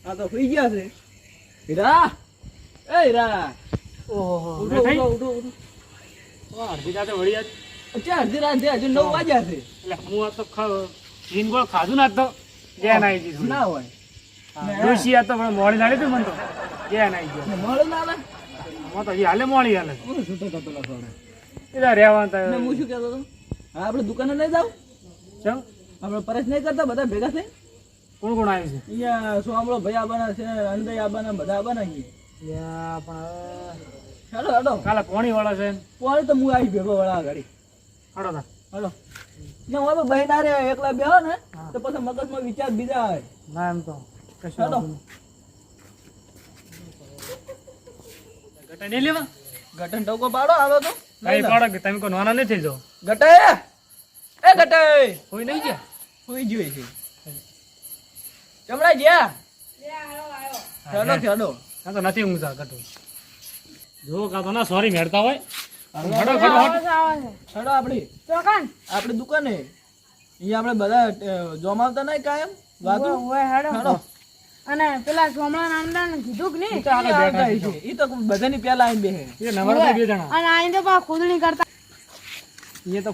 આ તો સુઈ ગયા છે. હીરા એ હીરા ઓહો ઉઠો ઉઠો ઉઠો ઉઠો. અડધી રાતે વળી આજ અચ્છા અડધી રાત છે, હજુ 9 વાગ્યા છે. એટલે હું આ તો જીનગોળ ખાધું ના તો જ્યાં આવી ગયું ના હોય ડોશી આ તો મોડી નાડી તું મને તો જ્યાં આવી ગયો મળે ના આવે હું તો હજી હાલે મોડી હાલે હું છૂટો કરતો લખોડે. એટલે રહેવાનું ને થાય હું શું કહેતો હતો, હા આપણે દુકાને લઈ જાવ, ચમ આપણે પરેશ નહીં કરતા બધા ભેગા થઈ કોણ કોણ આવ્યું છે અહીંયા સોમળો ભાઈ આબાના છે, અંદય આબાના, બધા આબાના છીએ. યા પણ હેડો હેડો કાલે પોણી વાળા છે પોણી તો હું આવી ભેગો વળા ગાડી. હડો તા હેડો ને હવે ભાઈ ના રે એકલા બેહો ને તો પછી મગજમાં વિચાર બીજા આવે. ના એમ તો કશું હેડો. વાંધો નહીં. ગટા નહીં લેવા ગટન ટોકો પાડો આવો તો કઈ પાડો કે તમે કોઈ નાના નહીં થઈ જાઓ ગટે એ ગટે કોઈ નહીં ગયા સુઈ જોઈએ છે ચમડા ગયા હેડો હેડો આ તો નથી ઊંઘતા ગટો જો કાં તો ના સોરી મેળતા હોય હડો હડો હડો હેડો આપણી દુકાને અહીંયા આપણે બધા જોમાવતા નહીં કાયમ વાતો હેડો. અને પેલા સોમળા નામદાર ને કીધું કે નહીં ઈ તો આગળ બેઠા છે. ઈ તો બધાની પહેલા આવીને બેહે. એ નવરા બે જણા અને આઈને તો પાછા ખોદણી કરતા એ તો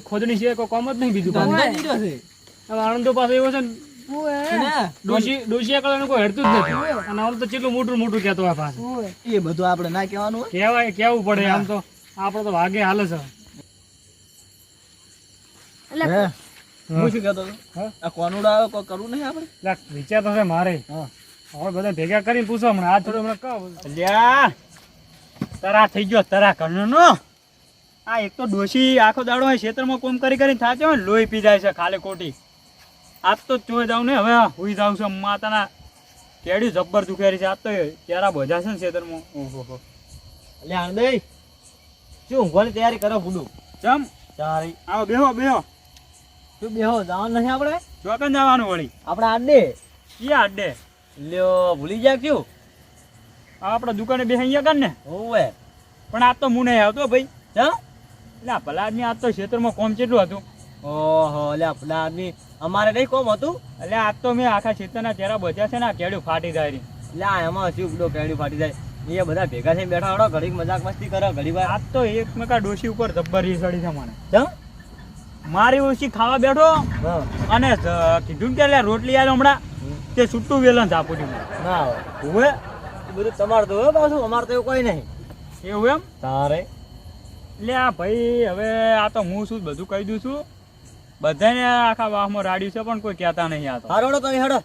ખોદણી છે કોઈ કામ જ નહીં બીજું કામ ધંધા જ ઈ રહ્યો છે. હવે આણંદો પાસે એવો છે ને હોય ને ડોશી એકલાને કોઈ હેડતું જ નથી અને આમ તો કેટલું મોટું મોટું કહેતો હોય પાસે હોય એ બધું આપણે ના કહેવાનું હોય. કેવું પડે આમ તો આપણે તો ભાગે હાલે છે એટલે હું શું કહેતો હતો? હા? આ કોનુડા આવે કોઈ કરવું નહીં આપણે? એટલે વિચાર તો છે મારે હવે બધા ભેગા કરીને પૂછો હમણાં આ થોડું હમણાં કહો અલ્યા તરા થઈ ગયો તરા ઘરનો આ એક તો ડોશી આખો દાડો હોય ખેતરમાં કોમ કરી કરીને થાચે હોય ને લોહી પી જાય છે ખાલી ખોટી આજ તો જોઈ જાઉં ને હવે હુઈ જાઉં છું માતાના કેડી જબ્બર દુખેરી છે આજ તો ક્યારા બોજા છે ને ખેતરમાં ઓહો અલ્યા આનંદઈ, શું ઊંઘવાની તૈયારી કરો ફૂડું? ચમ તારી આવો બેહો બેહો શું બેહો જવાનું નહીં આપણે? ચોકન જવાનું વળી આપણે આડે ક્યાં અડ્ડે લ્યો ભૂલી જાય ક્યું? આપડે દુકાને બે અહીંયા કર ને હોવે પણ આજ તો હું નહીં આવતો ભાઈ ચમ? એટલે આ ભલા આદમી આજ તો ખેતરમાં કોમ કેટલું હતું ઓહો અલ્યા પેલા આદમી અમારે નહીં કોમ હતું? એટલે આજ તો મેં આખા ખેતરના ચહેરા બચ્યા છે ને આ કેડ્યું ફાટી જાય રહી. લ્યા એમાં શું બધો કેડી ફાટી જાય. એ બધા ભેગા થઈને બેઠા હડો ઘડીક મજાક મસ્તી કરો ઘડી વાર. આજ તો એક મેકા ડોશી ઉપર જબ્બર ચડી છે મને ચમ? મારી ઓછી ખાવા બેઠો હા અને કીધું કે લે રોટલી આલો હમણાં તે છૂટું વેલણ ઝાપું દીધું ના હોય હવે એ બધું તમારે તો હોય પાછું, અમારે તો એવું કોઈ નહીં. એવું એમ તારે એટલે આ ભાઈ હવે આ તો હું શું બધું કહી દઉં છું બધાને આખા વાહમાં રાડ્યું છે પણ કોઈ કહેતા નહીં આ તો હારો હડો તમે હડો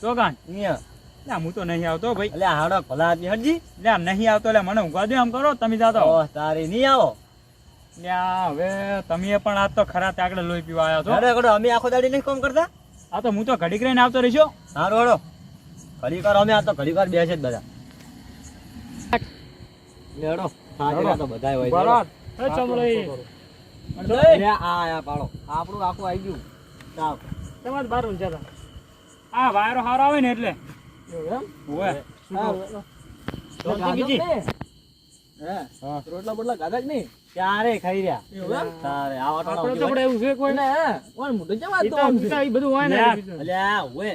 ચોકાન અહીંયા. એટલે હું તો નહીં આવતો ભાઈ એટલે હાડો ભલા આદમી હટજી. એટલે આમ નહીં આવતો એટલે મને ઊંઘવા દો આમ કરો તમે જાતો ઓહ તારી નહીં આવો. એટલે આ હવે તમે પણ આજ તો ખરા આગળ લોહી પીવા આવ્યા છો હડો હડો અમે આખો દાડી નહીં કોમ કરતા. આ તો હું તો ઘડીક રહીને આવતો રહીશો હારો હડો ઘડીક વાર અમે આ તો ઘડીક વાર બેસે જ બધા. લે હડો હાજરા તો બધાય હોય છે. બરાબર એ ચમડી લે આ આયા પાડો આપણું આખું આવી ગયું. ચાલ તમારે બાર ઊંચા હતા આ વાયરો હારો આવે ને એટલે એવું એમ? ઓવે રોટલા બીજી? રોટલા બોટલા ખાધા જ નહીં? ક્યારે ખાઈ રહ્યા એવું એમ? તારે આવા ટાણા આપણે તો ઉઠી પણ એવું છે કોઈ હોય ને, કોણ મોઢું કેમ વાગતું ઈ તો આમ છે? પિતા ઈ બધું હોય ને લ્યા. અલ્યા ઓએ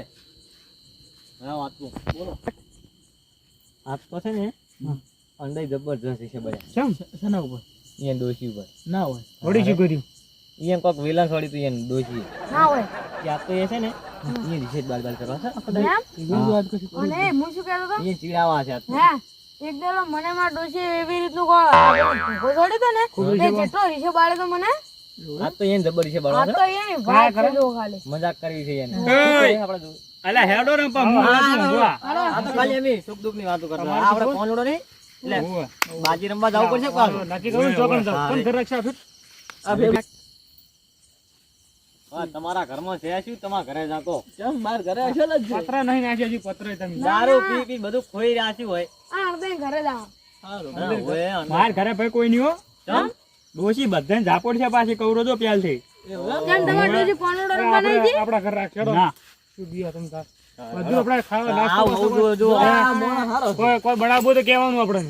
હા વાતનું બોલો. આજ તો છે ને અંડે જબરજસ્ત છે બધા. કેમ શેના ઉપર? અહીંયા ડોશી ઉપર ના હોય. વળી શું કર્યું અહીંયા કોક વેલણ છોડી તું અહીંયા ડોશી. ના હોય ત્યાં તો એ છે ને અહીંયા રીસેજ બાર બાર કરવા છે આખો દાડો. એમ? હા. અને હું શું કહેતો હતો અહીંયા ચીડાવા છે આજ તો. હે એક દાડો મને માર ડોશી એવી રીતનું ભોગોડ્યો તો ને તે જેટલો રીસો બાળે તો મને આજ તો અહીંયા જબર છે આ બાળા તો એની વાત છે જો ખાલી મજાક કરવી છે એને. એય! આપણે જો. અલા હેડો ને પણ હું વાંચું ઊંઘવા. આ તો ખાલી અમે સુખ દુઃખ ની વાતો કરતા. આ આપણે કોનડો નહીં એટલે ઓવે. બાજી રમવા જવું પડશે પાછું. નક્કી કરું ચોકન જાવ કોણ ઘર રક્ષા ફીટ હા, તમારા ઘરમાં છે શું? તમારા ઘરે જાતો કેમ બાર ઘરે હશો ને જ? પતરા નહીં નાખ્યા હજી પતરા તમે દારૂ પી પી બધું ખોઈ રહ્યા છે હોય. આ અડધે ઘરે જાવ હા, હોય અને માર ઘરે ભાઈ કોઈ નહીં હો ચમ? ડોશી બધાને ઝાપડ છે પાછી કવરો જો પ્યાલ થી એવું એમ? કેમ તમાર ડોશી કોનોડો રમવા નહીં જી આપણા ઘર રાખ્યો ના શું દિયા તમે તાર બધું આપણે ખાવા આ નાસ્તો બહુ જો જો આ મોણા હારો છે. કોઈ બનાવવો તો કહેવાનું આપણે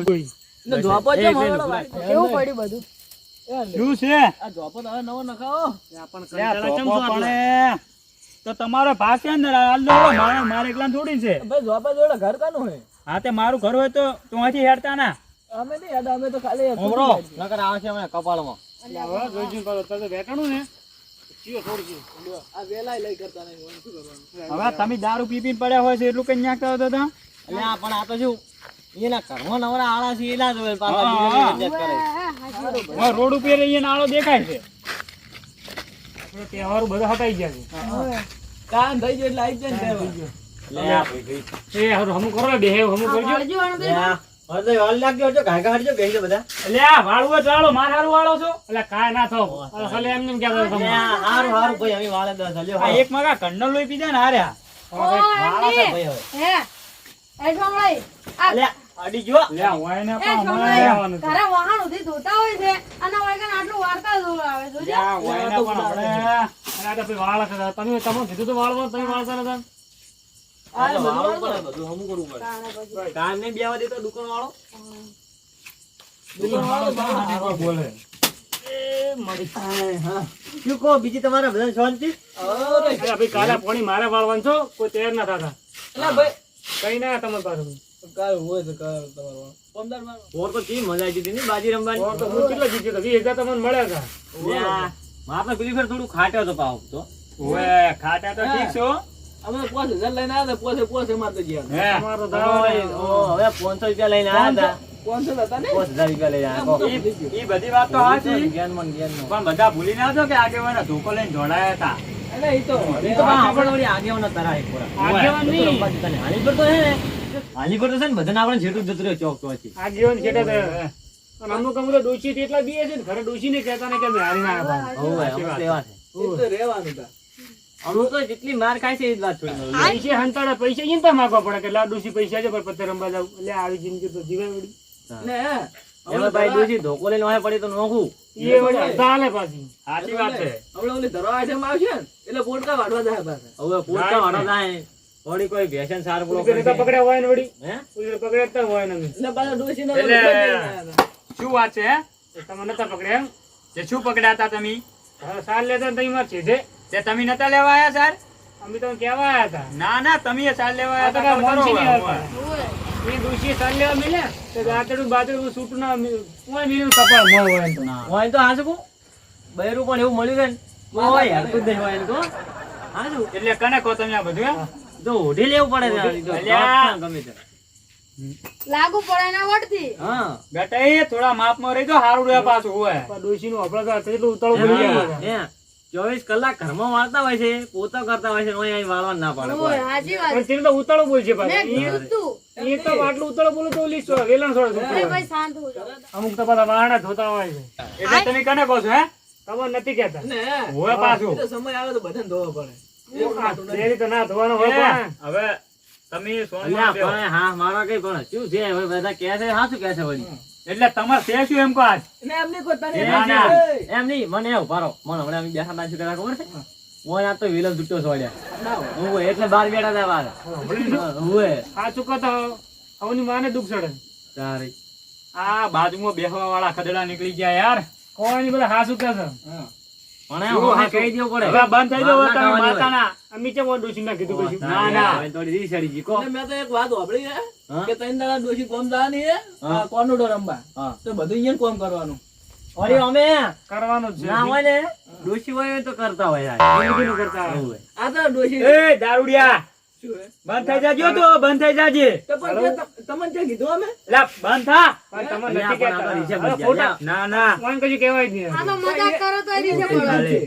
કોઈ ને ધોપો છે મારો ભાઈ. એવું પડ્યું બધું શું છે આ ધોપો તો હવે નવો નખાવો. લ્યા, ધોપો પણ તો તમારો ભાગ છે ને હાલ દો મારે એકલા થોડી છે ભાઈ જોપા જોડે ઘર કાનું હે હા તે મારું ઘર હોય તો ત્યાંથી હેડતા ના અમે નહીં યાદ અમે તો ખાલી ઉમરો. નકર આવે છે મને કપાળમાં હવે જોઈજો કરો તો બેઠાણું ને ચીયો થોડી આ વેલાય લઈ કરતા નહીં મને શું કરવાનું હવે તમે દારૂ પી પીને પડ્યા હોય છે એટલું કઈ ન્યા કરો તો એટલે આ પણ આ તો શું એના ઘરમાં નવરા આળા છે એના જ હોય હા, પાછા હા. બીજાની ઇજ્જત કરે હવે રોડ ઉપર અહીંયા નાળો દેખાય છે તહેવારો બધા હટાઈ ગયા છે કાન થઈ ગયો એટલે આવી જાય ને તહેવાર. લે આ ભાઈ ભાઈ. એ હારું હમું કરો બે હમું કરજો વાળજો આને લે આ. હવે તો હાલ લાગ્યો છો ઘાઘા હટજો બેસી બધા એટલે આ વાળું જ વાળો માર હારું વાળો છો એટલે કાંઈ ના થાવ ખાલી એમને એમ કહેતા લે તમે આ હારું હારું ભાઈ અમે વાળે દસ હલ્યો આ એક મગા કંડલ લોહી પીધા ને હાર્યા વાળા છે ભાઈ હવે હે એ છોકરાઈ આ લે અડી જો લે હોય ને એ પણ અમારે છોકરાઈ રહેવાનું છે. ઘરે વાહન ઉધી ધોતા હોય છે અને વાયકન આટલું વાર્તા જોર આવે લે જોજે આ હોય ને પણ આપણે અને આ તો ભાઈ વાળ હતા તમે તમને કીધું તો વાળવા તમે વાળતા નતા આ તો વાળવું પડે બધું હમું કરવું પડે તાણે પછી કાન ને બેવા દેતો દુકાન વાળો હારો બોલે શું કહો બીજી તમારા બધા શાંતિ અરે ભાઈ કાલે પાણી મારે વાળવાનું છો કોઈ તૈયાર ના થતા કઈ ના તમને પાછું ઓર તો કેવી મજા આવી હતી ને બાજી રમવાની ઓર તો હું કેટલા જીત્યો તો 20,000 તમને મળ્યા હતા લ્યા, મારે તો પેલી ફેર થોડું ખાટ્યો તો પાવ તો ઓએ ખાટા તો ઠીક છો અમે 5000 લઈને આવ્યા હતા પોસે મારતો ગયા હે તમારો ઓ, દાવ હવે 500 રૂપિયા લઈને આવ્યા હતા 500 હતા ને 5000 રૂપિયા લઈને આવ્યા ઈ બધી વાત તો સાચી જ્ઞાનમાં પણ બધા ભૂલી ના છો કે આગેવાના ધોકો લઈને જોડાયા હતા એ તો પણ આપણે વળી આગેવાના તરાય પૂરા. આગેવાન નહીં. રમવા જતા નહીં. હાલી પર તો હે ને હાલી પર તો છે ને બધાને આપણે જેટલું જ જતું રહ્યો ચોક તો હતી આ જીવન છે અને અમુક અમુક તો ડોશી થી એટલા બીએ છે ને ઘરે ડોશી ને કહેતા ને કે મેં હારી ના આવ્યા હોવે, અમુક એવા છે. અમુક તો જેટલી માર ખાય છે એ જ વાત છોડી દઉં. પૈસા હંતાડા પૈસા ઈન તો માગવા પડે કે લા ડોશી પૈસા છે પણ પત્તે રમવા જાવ એટલે આવી જિંદગી તો જીવાય વળી એમાં ભાઈ ડોશી ધોકો લઈને વાહે પડી તો નોખું એ વળી અડધા હાલે પાછી સાચી વાત છે હવે પોટકા વાળો જાય વળી કોઈ વ્યસન સારું પૂરો ઉલકે નતા પકડ્યા હોય ને વળી હે ઉલકે પકડ્યા હોય ને અમે. એટલે શું વાત છે હે? એ તમે નતા પકડ્યા એમ જે શું પકડ્યા હતા તમે હવે સાર લેતા ને તમે માર સીધે તે તમે નતા લેવા આયા સર અમે તો કહેવા આવ્યા હતા ના ના તમે સાલ લેવા આ તો આયા હતા કાંઈ મોનસી નહીં બરોબર. આવતા. એ ડોશીએ સાર લેવા મળ્યા તો આતડું બાતડું સૂટું ના કોઈ મિનિમમ કપાળ ન હોય એમ તો. હોય તો હાસું કહું બૈરું પણ એવું મળ્યું છે ને હોય હરકું જ નહીં હોય એને કહો હાસું એટલે કને કહો તમે આ બધું હે? તો ઓઢી લેવું પડે છે આ તો અલ્યા. ગમે તે લાગુ પડે ના વળતી હા બેટા એ થોડા માપમાં રહી તો સારું રહે પાછું હોય પણ ડોશીનું આપણે તો એટલું ઉતાળું પડી જાય. 24 કલાક ઘરમાં વાળતા હોય છે પોતા કરતા હોય છે ને અહીં વાળવા ના પાડે ઓય સાચી વાત પણ તેને તો ઉતાળું બોલ છે મેં પાછું. કીધું તું એ તો આટલું ઉતાળું બોલું તો ઓલી વેલણ છોડે અરે ભાઈ શાંત હો જાઓ. અમુક તો પાછા વાહણા ધોતા હોય છે એટલે તમે કને કહો છો હે ખબર નથી કેતા હોય પાછું ડેરી તો ના ધોવાનો હોય પણ હવે તમે સોનમાં અલ્યા બેહો. પણ હા મારા કઈ પણ શું છે હવે બધા કહે છે હાસું કહે છે વળી એટલે તમારે છે શું એમ કહો આજ ના, ના, એમ નહીં મને એવું પારો મને હમણાં અમે બેઠા બાજુ કર્યા ખબર છે ઓય આ તો વિલન દુટ્ટો સોડ્યા ઓય એટલે બાર બેઠા હતા બાર ઓય સાચું કહો તો આવની માને દુઃખ ચડે તારી આ બાજુમાં બેહવા વાળા ખદડા નીકળી ગયા યાર કોઈ બધા હાસું કહે છે પણ એમ હવે કહી દેવું પડે હવે બંધ થઈ જાવ ના, તમે ના, માતાના અમે કેમ ડોસી ના કીધું કશું ના, ના. હવે થોડી રીસ ચડી ગઈ કો મેં તો એક વાત સાંભળી છે હા? કે ત્રણ દાડા ડોશી કોમ જવાની છે હા. કોર્નડો રમવા હા. તો બધું અહીંયા કોમ કરવાનું અરે અમે કરવાનું જ છે ના હોય ને ડોશી હોય તો કરતા હોય યાર જિંદગીનું કરતા હોય. એવું હોય. આ તો ડોશી એ દારૂડિયા શું હે? બંધ થઈ જાજો તો બંધ થઈ જાજે તો પણ તમને ક્યાં કીધું અમે લા બંધ થા પણ તમે અલ્યા, નથી પણ આ તો રીસે કહેતા. હવે બચી ખોટા ના ના કોઈ કશું કહેવાય જ નહીં આ તો મજાક કરો તો એ રીતે બોલો અરે,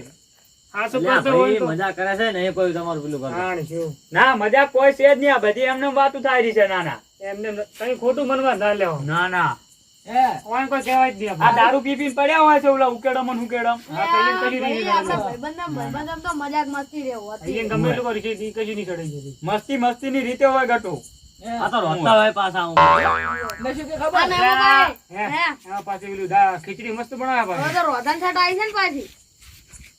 હાસું અલ્યા કરતો હોય ભાઈ તો મજા કરે છે ને એ કોઈ તમારું પેલું કરતા જાણ શું. ના મજાક કોઈ છે જ નહીં આ બધી એમને વાતું થાય રહી છે ના ના એમને કઈ ખોટું મનવા ના લેવો ના ના હે કોઈ કોઈ કહેવાય જ નહીં આ દારૂ પી પીને પડ્યા હોય છે ઓલા ઉકેડમ અને ઉકેડમ હા, પેલી પેલી ભાઈ, રીત આપણા ભાઈબંધમ તો મજાક મસ્તી રહેવું હતી. અહીંયા ગમે એટલું કરી છે ઈ કશું નહીં ચડી જતી. મસ્તી મસ્તી ની રીતે હોય ગટુ હે આ તો રોતા હોય પાછા હું એટલે શું કે આ ખબર મેમો હે, ભાઈ, હે, આ પાછી પેલું ખીચડી મસ્ત બનાવે હવે પાછી. તો રોધન છાંટ આવી છે ને પાછી.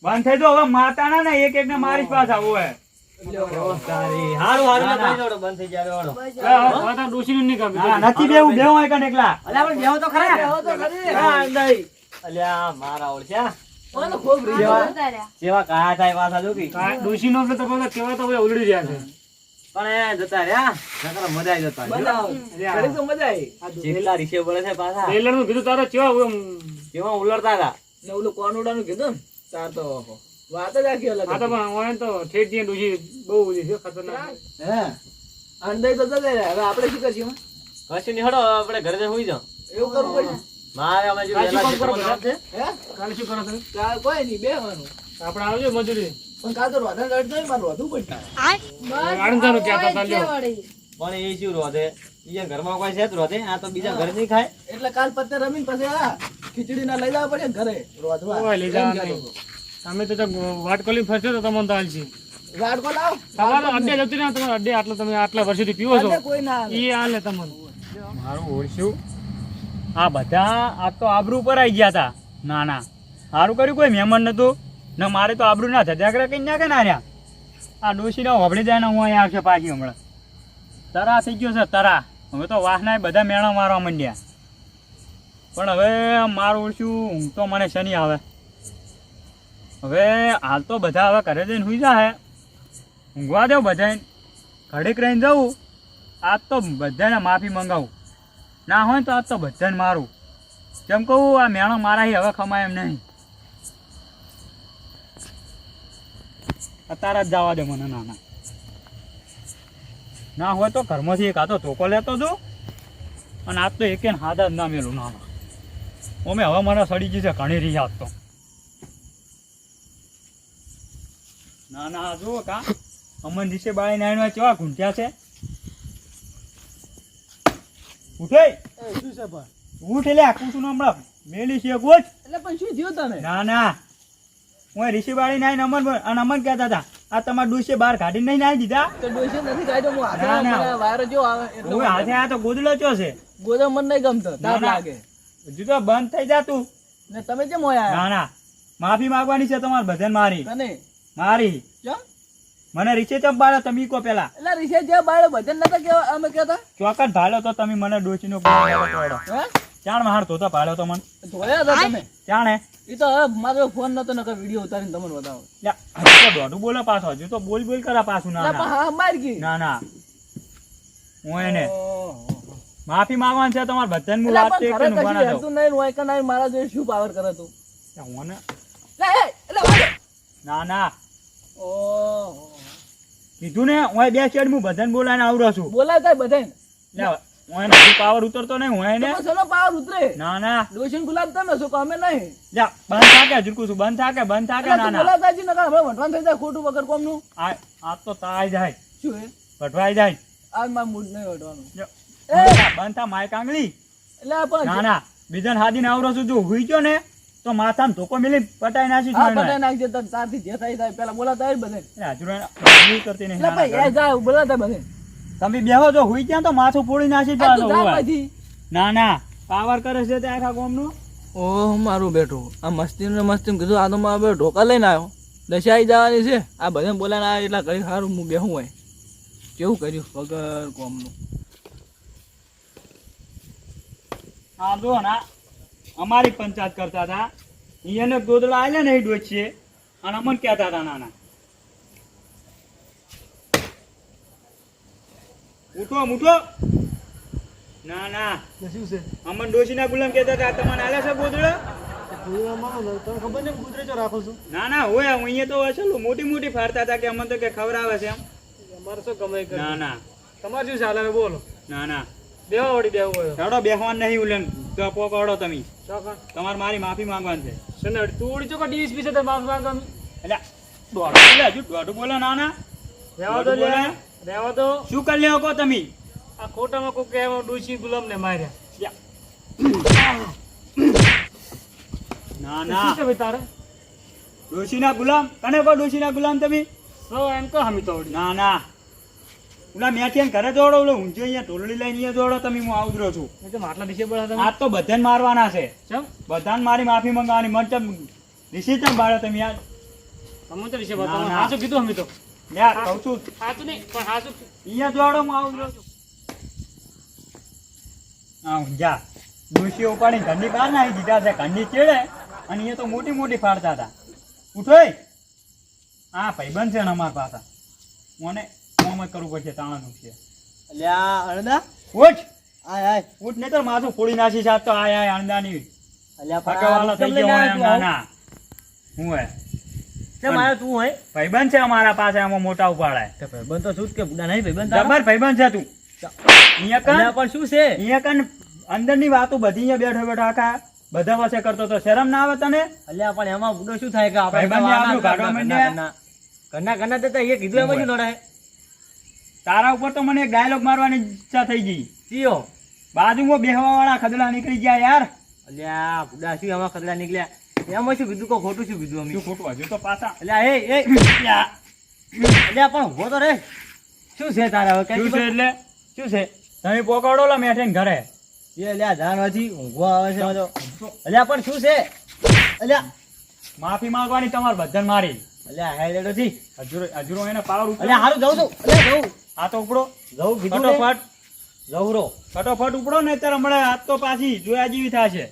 બંધ થઈ જાઓ હવે માતાના ને એક એક ને મારી જ પાછા હોય તારી હારું હારું ને ભાઈ જોડે બંધ થઈ જાય વાળો બસ હવે તો ડોશીનું નહીં કામ હા, નથી બેવું બેવું હોય કણ એકલા અલ્યા પણ બેહો તો ખરા બેહો તો ખરી. હા, નહીં. અલ્યા મારા ઓળખ્યા ઓલો ખૂબ રીઝો. જેવા- જતા રહ્યા. જેવા કાયા થાય પાછા જો કે. ડોશીનો એટલે તો બધા કેવા તો બધા ઉલડી રહ્યા છે પણ એ જતા રહ્યા નકર મજા આવી જતા મજા આવે. ઘડીક તો મજા આવી. જેટલા રીસે પડે છે પાછા ટેલરનું કીધું તારે કેવા જેવા ઉલડતા હતા. ને ઓલું કોનુડાનું કીધું ને, તાર તો ઓહો. વાત જ આખી અલગ આ તો હતી. પણ હોય ને તો ઠેઠ થી ડોશી બહુ બધી છે ખતરનાક હે અંદાજ તો જતા રહ્યા. હવે આપણે શું કરશું? કશું નહીં, હળો આપણે ઘરે જઈને સુઈ જાઓ. એવું કરવું પડશે. મારે અમે જો કાલ શું વહેલા કામ કરો ખેતરમાં બધા? જવાનું છે. હે કાલે શું કરો તમે કાલ કોઈ નહીં, બેહવાનું. આપણે આવજો મજૂરી પણ કાલ તો રોધા કાઢતો હોય, મારે રોધવું પડશે. બસ આણંદનું કહેતા હતા, હોય જ છે લ્યો. વળી. પણ એ શું રોધે ઈ ઘરમાં કોઈ છે જ રોધે, આ તો બીજા ઘરે નહીં ખાય. એટલે કાલ પત્તે રમીને પછી આ ખીચડી ના લઈ જવા પડે ને ઘરે રોધવા. ઓય લઈ જવા એમ કહેતો નહીં. હતો. તમે તો વાટ કોલી ફરશો તો તમને તો હાલશે વાડકો લાવ. તમારે અડ્ડે જતી ને તમારે અડ્ડે આટલા તમે આટલા વર્ષોથી પીવો છો એટલે કોઈ ના આવે. એ હાલે તમને મારું ઓળખ્યું આ બધા આ તો આબરૂ ઉપર આવી ગયા હતા ના ના સારું કર્યું કોઈ મહેમાન નતું ને મારે તો આબરૂ ના થયા કઈ નાખે ના રહ્યા આ ડોશી ના હોબળી જાય ને હું અહીંયા આવશે પાછી હમણાં તરા થઈ ગયો છે તરા હવે તો વાહના બધા મેળા મારવા માંડ્યા પણ હવે મારું ઓળખ્યું ઊંઘ તો મને શનિ આવે હવે હાલ તો બધા હવે ઘરે જઈને સુઈ જાય ઊંઘવા દઉં બધાને ઘડીક રહીને જવું આજ તો બધાને માફી મંગાવું ના હોય તો આજ તો બધાને મારું કેમ કહું આ મેણો મારાથી હવે ખમાય એમ નહીં અત્યારે જ જવા દે મને નાના ના હોય તો ઘરમાંથી એક આતો ધોકો લેતો છું અને આજ તો એકે હાથ જ ના મેલું નાના ઓમે હવે મને સડી ગઈ છે ઘણી રહી આજ તો ના ના જુઓ કા અમન દિશે બાળી નાઈનો કેવા ઘૂંટ્યા છે ઉઠે શું છે પણ? ઉઠ એટલે આખું છું હમણાં મેલી છે ગોચ એટલે પણ શું થયું તને? ના ના હું ઋષિ બાળી નાઈને અમન કહેતા હતા આ તમારા ડૂસે બહાર કાઢી નહીં નાઈ દીધા તો ડોશી નથી કાઢ્યો, હું હાથે ના, ના. મને વાયરો જો આવે એટલે હું હાથે આ તો ગોદડો ચો છે ગોદો મને નહીં ગમતો, ના, તાપ ના. લાગે. હજુ તો બંધ થઈ જાતું ને તમે કેમ હોય આયા? ના ના માફી માંગવાની છે તમારે બધાને મારી તને મારી કેમ? મને રીસે ચમ બાળો તમે કો પેલા એટલે રીસે જે બાળો બધાને નતા કેવા અમે કહેતા? ચોકટ ભાળ્યો તો તમે મને ડોશીનો ગોળો હે? ચાણ હાર ધોતા ભાળ્યો તો મને ધોયા હતા તમે? ચાણે ઈ તો હવે મારો ફોન નતો નકર વિડીયો ઉતારીને તમને બતાવો. લ્યા, હજુ તો દોઢું બોલે પાછો હજુ તો બોલ બોલ કરા પાછું ના એટલે પણ ના હા માર ગઈ. ના ના હું એને ઓહો. માફી માંગવાની છે તમારે બધાને હું એટલે વાત પણ એક ઘરે કે ઊભા ના કશું જાઉં. હેરતું નહીં, હોય કે નહીં, મારા જોડે શું પાવર કરે તું? હું ને લે, એ, એટલે વાગે. ના ના ઓહો. કીધું ને હું બે ચેડ હું બધાને બોલાઈને આવડો છું બોલાવતા બધાને. લે હું એને હજુ પાવર ઉતરતો નહીં હું એને તો શેનો પાવર ઉતરે? ના ના ડોશીને ગુલાબ તમે શું કહો, અમે નહીં. લ્યા, બંધ થાકે હજુ કહું છું બંધ થાકે એટલે ના તું ના બોલાવતા જી નકર હમણાં વઢવાણ થઈ જાય ખોટું વગર કોમનું. આ તો તાઈ જાય શું હે? ભટવાઈ જાય આજ મારું મૂડ નહીં વઢવાનું. લ્યો, એ! બંધ થા માય કાંગલી એટલે આ પણ ના ના બીજાને હાદીને આવડો છું જો હુઈ ગયો ને તો માથામાં ધોકો મેલી પટાઈ નાખી હા પટાઈ નાખજે, તારથી જે થાય થાય. પેલા બોલાવતા હોય ને બધાને. કરતી નહીં એટલે ના, ભાઈ ના, એ જાય બોલાવતા બધાને. તમે બેહો જો હુઈ ગયા તો માથું ફોડી નાખી આ તું પાછો જા હુવાય. પાછી. ના ના પાવર કરે છે તે આખા ગામનું ઓહ મારું બેઠું આ મસ્તી ને મસ્તી કીધું આ તો મારા ઢોકા લઈને આવ્યો, દશાઈ જવાની છે. આ બધા બોલાને આવ્યા એટલા ઘડી સારું હું બેહું હોય. કેવું કર્યું વગર કોમનું. આ જો ના અમારી પંચાયત કરતા હતા એને ગોદડા આલ્યા ને ડોચીએ અને અમને કહેતા હતા નાના ઉઠો ઉઠો ના ના શું છે? અમન ડોશીના ગુલામ કહેતા હતા તમને આલ્યા છે ગોદડા તમને ખબર ને કુતરે ચો રાખો છો? ના ના હોય હું અહીંયા તો અસલ મોટી મોટી ફાડતા હતા કે અમને તો કે ખવડાવે છે એમ અમારે શું ગમે ના ના તમારે શું ચાલે બોલો? ના ના દેવા વળી દેવું હોય. હેડો બેહવાન નહીં ઉલેન તો પોકડો તમે તમારે મારી માફી માંગવાની છે તું ઉડી ચોકો ડીએસપી છે માફ માંગવાનું. એટલે દોઢું બોલે હજુ દોઢું બોલે ના ના રહેવા દો લે, રહેવા દો. શું કરી લેવો કહો તમે આ ખોટામાં કોઈ કહેવા ડોશી ગુલામ ને માર્યા. ના ના શું છે ભાઈ તારે? ડોશીના ગુલામ કને કહો ડોશીના ગુલામ તમે સો એમ કહો હમી તો ઉડી. ના ના ઓલા મેઠિયાને ઘરે જોડો ઓલો ઊંચો અહીંયા ટોલડી લઈને અહીંયા જોડો તમે હું આવડો છું એ તો માટલા દિશે બોલા તમે. આજ તો બધાને મારવાના છે ચમ બધાને મારી માફી મંગાવવાની મન ચમ રિસીવ ચમ ભાડો તમે યાર તમે તો દિશે ના, બતાવો. ના. હાચું કીધું હમી તો. યાર કહું છું હાચું નહીં પણ હાચું. અહીંયા જોડો હું આવડો છું હા જા ડોશી ઉપાડી ઘરની બહાર નાખી દીધા છે ઘરની ચેડે અને એ તો મોટી મોટી ફાડતા હતા. ઉઠોય આ ભાઈબંધ છે ને અમારા પાસે મને કોમ જ કરવું પડશે તાણાનું છે. અલ્યા અણદા ઉઠ આય આય ઉઠ ને તો માથું ફોડી નાખી સાત તો આય અણદાની અલ્યા ફટવાળો થઈ ગયો હોય એમ ના હું હે કેમ આયો તું હોય ભાઈબંધ છે અમારા પાસે આમાં મોટા ઉપાડાય કે ભાઈબંધ તો શું જ કે બુડા નહીં ભાઈબંધ તારો? જબર ભાઈબંધ છે તું અહીંયા અલ્યા કન પણ શું છે અહીંયા કન અંદરની વાતો બધી અહીંયા બેઠો બેઠો આખા બધા પાસે કરતો તો શરમ ના આવે તને? અલ્યા પણ એમાં બુડો શું થાય કે આપણે ભાઈબંધને આપણું કાઢવા માંડ્યા? ઘરના દેતા એ કીધું એમાં શું નડાય તારા ઉપર તો મને એક ડાયલોગ મારવાની ઈચ્છા થઈ ગઈ. ચિયો બાજુમાં બેહવા વાળા ખદડા નીકળી ગયા યાર. અલ્યા બુડા શું એમાં ખદડા નીકળ્યા એમાં શું કીધું કો ખોટું શું કીધું અમે શું ખોટું હજુ તો પાછા અલ્યા એ અલ્યા પણ ઉભો તો રે શું છે તારે હવે શું કઈ છે એટલે શું છે તમે પોકાડો લા મેઠે ને ઘરે એ અલ્યા જાણવાથી ઊંઘો આવે છે બધો અલ્યા પણ શું છે અલ્યા માફી માંગવાની તમારે બધાને મારી અલ્યા હેડેડો થી હજુરો એને પાવર ઉપર અલ્યા હારું જઉં છું અલ્યા જઉં આ તો ઉપડો જઉં કીધું ને. ફટોફટ જઉં ફટોફટ ઉપડો ને ત્યારે હમણાં હાથ તો પાછી જોયા જેવી થશે.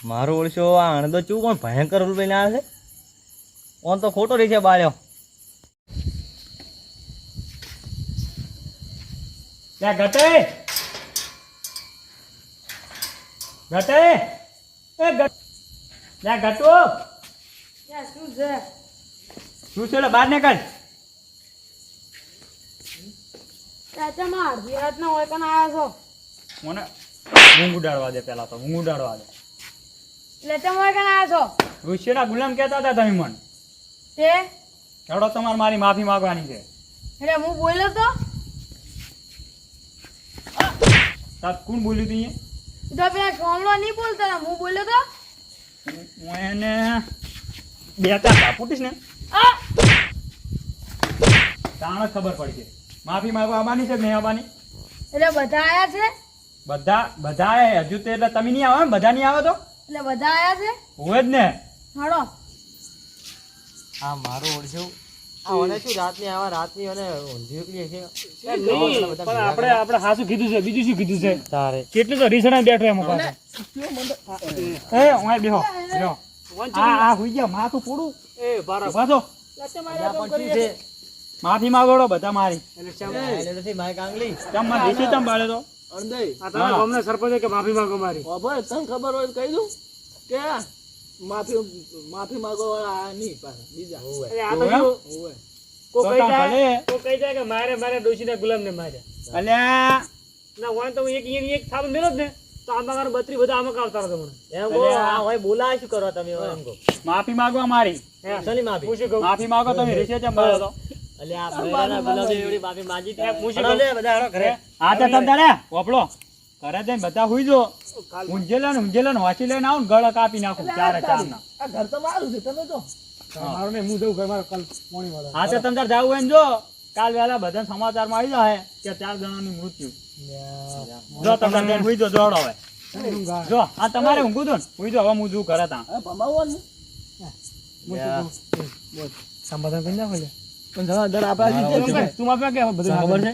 મારો ઓળશો આ અણદો ચૂ પણ ભયંકર રૂલ ના આવે છે ઓન તો ખોટો રહી છે બાળ્યો ત્યાં ઘટે ઘટે એ ત્યાં ઘટો યાર શું છે શું છે લે બહાર નીકળ. ચાચામાં અડધી રાતના હોય કણ આવ્યા છો મને ઊંઘ ઉડાડવા દે પેલા તો ઊંઘ ઉડાડવા દે. એટલે તમે હોય કણ આવ્યા છો ઋષિના ગુલામ કહેતા હતા તમે મને. તે હેડો તમારે મારી માફી માંગવાની છે. એટલે હું બોલ્યો તો તાર કોણ બોલ્યું તું અહીંયા? તો પેલા સોમલો નહીં બોલતા હતા, હું બોલ્યો તો હું એને બે તાર પૂટીશ ને આ તાણ જ ખબર પડશે. માફી માંગવા આવવાની છે કે નહીં આવવાની? એટલે બધા આયા છે બધા હજુ તો એટલે તમે નહીં આવો ને બધા નહીં આવે તો એટલે બધા આયા છે હોય જ ને. હાડો આ મારો ઓળશો આ ઓને શું રાતની આવા રાતની અને ઊંધી છે આપણે હાસું કીધું છે બીજું શું કીધું છે તારે કેટલું તો રીસણા બેઠો એમાં પાસે એ ઓય બેહો બેહો આ હુઈ ગયા માથું પૂરું એ બારો પાછો અલ્યા પણ શું છે માફી માંગોડો બધા મારી. હેડેડો થી માઈક આંગળી તમ મને રીસી તમ બાળે તો અણદઈ આ તારા ગામના સરપંચે કે માફી માંગો મારી બાબા તને ખબર હોય તો કહી દઉં કે માફી માંગો વાળા આ નહીં પાછા બીજા આ તો જો હોય કો તો કહી તાણ જાય ભલે. કો કહી જાય કે મારે ડોશીના ગુલામને માર્યા અલ્યા ના હોય તો એક થાપ મેલો જ ને તો આમાં મારો 32 બધા આમાં આવતા રહો તમને એમ કહો આ હોય બોલાય શું કરવા તમે એમ કહો માફી માંગવા મારી. શેની માફી હું શું કહું માફી માંગો તમે રીસે તમ બાળે તો અલ્યા આ બૈરાના ગુલાબે એવડી માફી માંગી તી. પૂછી હળો લે બધા હળો ઘરે આ તો તમ તારે ઓપડો ઘરે જઈને બધા હુઈ જો ઊંઝેલા વાંચી લઈને આવું ને ગળા કાપી નાખું ચારે ચારના. આ ઘર તો મારું છે તમે તો મારો ને હું જઉં ઘર મારો કાલ મોણી વાળા હા તો તમ તાર જાવું હોય ને જો કાલ વહેલા બધા સમાચારમાં આવી જાય કે 4 જણાનું મૃત્યુ. જો તમે બેન હુઈ જો જોડો હવે જો આ તમારે ઊંઘું તો ને હુઈ જો હવે હું જુ ઘરે તાં. હવે ભમાવવાનું સંબોધન કરી નાખો લે પણ જવા દર આપણા તું માફી માંગે બધું ખબર છે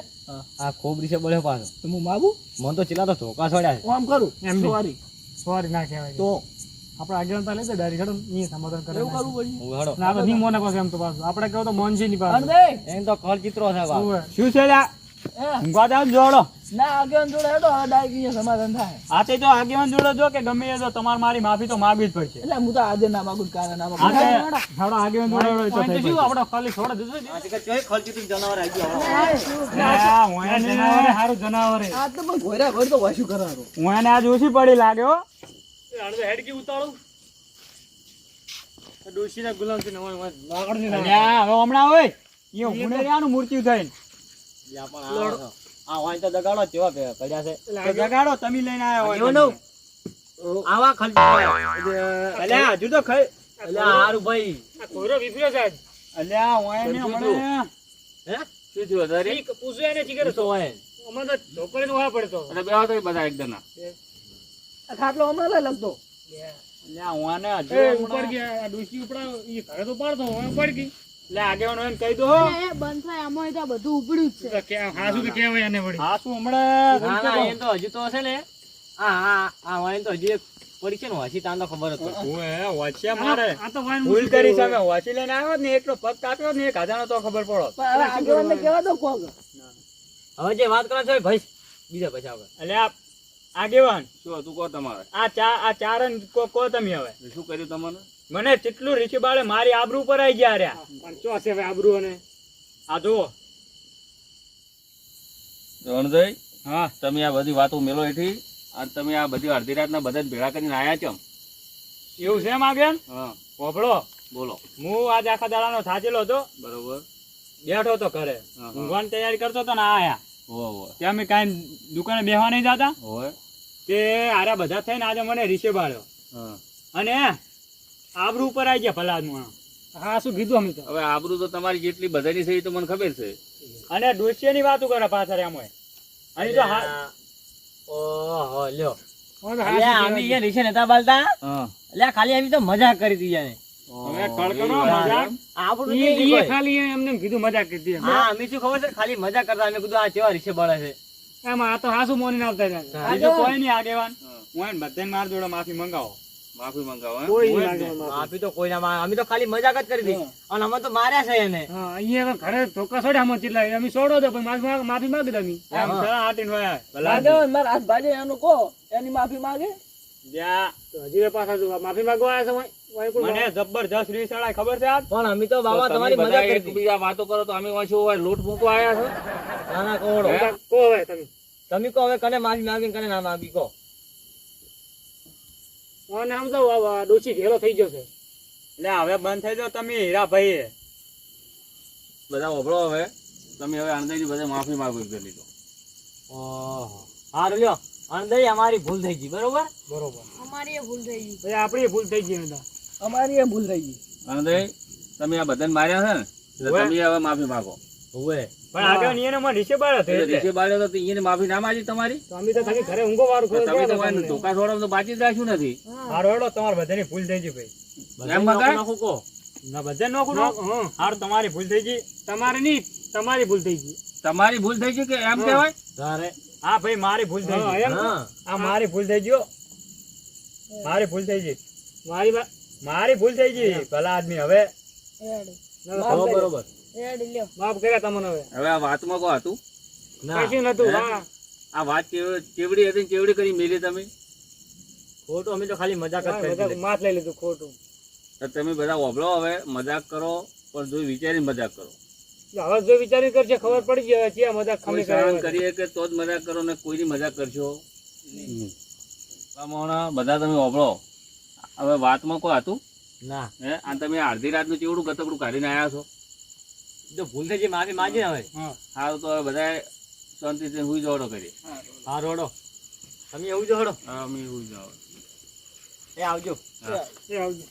આ ખોબરી છે બળ્યો પાછો તો હું માગું મન તો ચીલા તો ધોકા છોડ્યા છે હું આમ કરું એમ નહીં. સોરી સોરી ના કહેવાય તો આપણે આગળ તા લેતે ડાયરી છોડો ની સમાધાન કરે એવું કરવું પડશે હું હળો ના તો ની મોને પાસે એમ તો પાછું આપણે કહો તો મોનજી ની પાસે અણદઈ એમ તો ખર ચિત્રો છે બાપ ઓવે. શું છે લ્યા એ ઊંઘવા જાવ ને જોડો. ના આગેવાન જોડે હેડો હવે ડાયરેક્ટ અહીંયા સમાધાન થાય આ તે તો આગેવાન જોડે જો કે ગમે એ જો તમારે મારી માફી તો માગવી જ પડશે. એટલે હું તો આજે ના માગું કાલે ના આ માગું તે હાડો આગેવાન જોડે હોય તો થઈ શું પડશે. આપણે ખાલી છોડ દીધું આ ચીકર ચોય ખર ચિત્ર જનાવર આવી ગયો હા, હું એને જનાવરે હારું જનાવરે આ તો પણ ઘોડા ઘોડ તો વાસ્યું કરવાનું હું એને આજ ઓછી પડી લાગ્યો. અડધો હેડકી ઉતાળું ડોશીના ગુલામ છે ને લાકડ ની અલ્યા, હવે હમણાં હોય એ હુનેરિયાનું મૃત્યુ થઈને અલ્યા પણ આ હોય તો દગાડો કેવા પડ્યા છે તો જગાડો તમે લઈને આવ્યા હોય એવું નવું આવા ખર અલ્યા હજુ તો ખાઈ અલ્યા હારું ભાઈ આ કોયરો વિફર્યો છે આજ અલ્યા હું એને હમણાં હે શું થયું તારી ઠીક પૂછ્યું એને ચીકર તો હોય અમાર તો ઢોકળે નું હોય પડતો અને બેવા તો બધા એકદમ આ ખાટલો હમણાં લઈ લખતો અલ્યા હું એને હજુ એ હમણાં- ઉપર ગયા આ ડોશી ઉપડા ઈ ઘરે તો પાડતો હવે પડ ગઈ એટલે આગેવાન હોય ને કહી દો એ બંધ થાય આમાં તો બધું ઉપડ્યું જ છે કે હા શું તો કહેવાય એને વળી હા શું હમણાં ના ના એમ તો હજુ તો છે ને આ હોય તો હજુ એક પડી છે ને વાસી તાન તો ખબર જ પડે. ઓએ વાંચ્યા મારે આ તો વાઈન ભૂલ કરી છે અમે વાંચી લઈને આવ્યો ને એટલો પગ કાપ્યો ને એક હજારનો તો ખબર પડો પણ હવે આગેવાનને કહેવા દો કોક. હવે જે વાત કરવા છે ભાઈ બીજા પછી આગળ. એટલે આ આગેવાન શું હતું કહો તમારે આ ચાર કો તમે હવે શું કર્યું તમને મને કેટલું રીછી બાળે મારી આબરૂ પર આવી ગયા રહ્યા પણ ચો છે હવે આબરૂ અને આ જુઓ રણજય હા તમે આ બધી વાતો મેલો એથી અને તમે આ બધી અડધી રાતના બધા ભેળા કરીને આયા છો એવું છે એમ આગેવાન હા પોપડો બોલો હું આજ આખા દાડાનો થાચેલો હતો બરોબર બેઠો તો ઘરે હા. ઊંઘવાની તૈયારી કરતો હતો ને આ આયા હોવે ત્યાં અમે કાંઈ દુકાને બેહવા નહીં જતા હોવે તે આરા બધા થઈને આજે મને રીસે બાળ્યો હા અને આબરૂ ઉપર આવી ગયા ભલા માણસ. હા શું કીધું અમે તો હવે આબરૂ તો તમારી જેટલી બધાની છે એ તો મને ખબર છે અને ડોશિયાની વાતો કરે પાછળ એમ હોય અહીં તો ઓહો લ્યો. હવે તો અલ્યા, હાસું અમે અહીંયા રીસે નતા બાલતા. હા અલ્યા, ખાલી અમે તો મજાક કરી હતી યાને. હવે કળકળો એવી વાત મજાક. એમ? આપણું ઈ- નહીં ઈ કોઈ. ખાલી એમને એમ કીધું મજાક કીધી એમ. હા, અમે શું ખબર છે ખાલી મજાક કરતા અમે કીધું આ કેવા રીસે બળે છે. એમાં આ તો હાસુ મોનીને આવતા રહ્યા. બીજું કોઈ નહીં આગેવાન હા. હું એને બધાને માર જોડે માફી મંગાવો માફી મંગાવો એમ? કોઈ કોઈ નહીં જ લાગે માફી. માફી તો કોઈ ના માંગે. અમે તો ખાલી મજાક જ કરી હતી અને અમે તો માર્યા છે એને. હા અહીંયા હવે ઘરે ધોકા છોડ્યા અમે ચીટલા અમે છોડો તો પણ માફી માંગી દે અમે. એમ છે આટીને હોય ભલા આગેવાન મારા હાથ ભાજે એનું કહો એની માફી માંગે. જ્યાં તો હજી એ પાછા જો માફી માંગવા આવ્યા છે વાંય- વાંય કોઈ મને જબરજસ્ત રીસ ચડાય ખબર છે આજ પણ અમે તો બાબા તો તમે તમારી બધા મજાક કરી હતી. એકબીજા વાતો કરો તો અમે વાંચો હોય લોટ મૂકવા આવ્યા છો ના ના કોહડો. મજાક કહો હવે તમે. તમે કહો હવે કને માફી માંગી કને ના માફી કહો. અને આમ તો ડોશી ઘેલો થઈ ગયો છે. એટલે હવે બંધ થઈ જાઓ તમે હીરાભાઈ બધા ઓભળો હવે તમે હવે આનંદજી બધા માફી માંગવી કરી લીધો ઓહો. હારું લ્યો. અંદરથી અમારી ભૂલ થઈ ગઈ બરોબર. બરોબર અમારી એ ભૂલ થઈ ગઈ. ભાઈ આપણી ભૂલ થઈ ગઈ હવે. અમારી એ ભૂલ થઈ ગઈ. આનંદજી તમે આ બધાને માર્યા છે ને એટલે હોવે. તમે હવે માફી માંગો હોવે. પણ આગળ એને મને રીસે બાળ્યો હતો એટલે એટલે. રીસે બાળ્યો તો એને માફી ના માંગી તમારી તો અમે તો ખાલી ઘરે ઊંઘો વાળું તો તમે તો ખોઈ કોઈ ધોકા છોડવા તો બાકી જ રાખ્યું નથી હારું હેડો તમારે બધાની ભૂલ થઈ ગઈ ભાઈ એમ મગાય? નાખું કહો. ના બધા નોખું હારું તમારી ભૂલ થઈ ગઈ તમારે નહીં તમારી ભૂલ થઈ ગઈ. તમારી ભૂલ થઈ ગઈ કે એમ કહેવાય તારે. હા ભાઈ મારી ભૂલ થઈ હા, ગઈ એમ હા. આ મારી ભૂલ થઈ ગયો મારી ભૂલ થઈ ગઈ મારી વાત મારી ભૂલ થઈ ગઈ ભલા આદમી હવે રેડ હો, બરોબર. રેડ લ્યો. માફ કર્યા તમને હવે. હવે આ વાતમાં કહો હતું ના. કશું નતું. હે? હા આ વાત કેવડી હતી ને કેવડી કરી મેલી તમે ખોટું અમે તો ખાલી મજાક જ હા, કરી બધા હતી. માથ લઈ લીધું ખોટું. તો તમે બધા ઓભળો હવે મજાક કરો પણ જો વિચારીને મજાક કરો હવે જો વિચારી કરશે ખબર પડી ગઈ હવે ક્યાં મજાક કોઈ ખમી સહન કરે. કરીએ કે તો જ મજાક કરો ને કોઈની મજાક કરશો બધા તમે ઓભળો હવે વાતમાં કોઈ હતું ના. હે આ તમે અડધી રાતનું ચેવડું ગતકડું કાઢીને આવ્યા છો એ તો ભૂલ થઈ ગઈ માફી માંગી ને હવે. સારું તો હવે બધા શાંતિથી હુઈ જવાડો કરીએ હારું હડો. તમે એવું જો હડો. હા અમે હુઈ જાવ એ આવજો. હા. એ આવજો.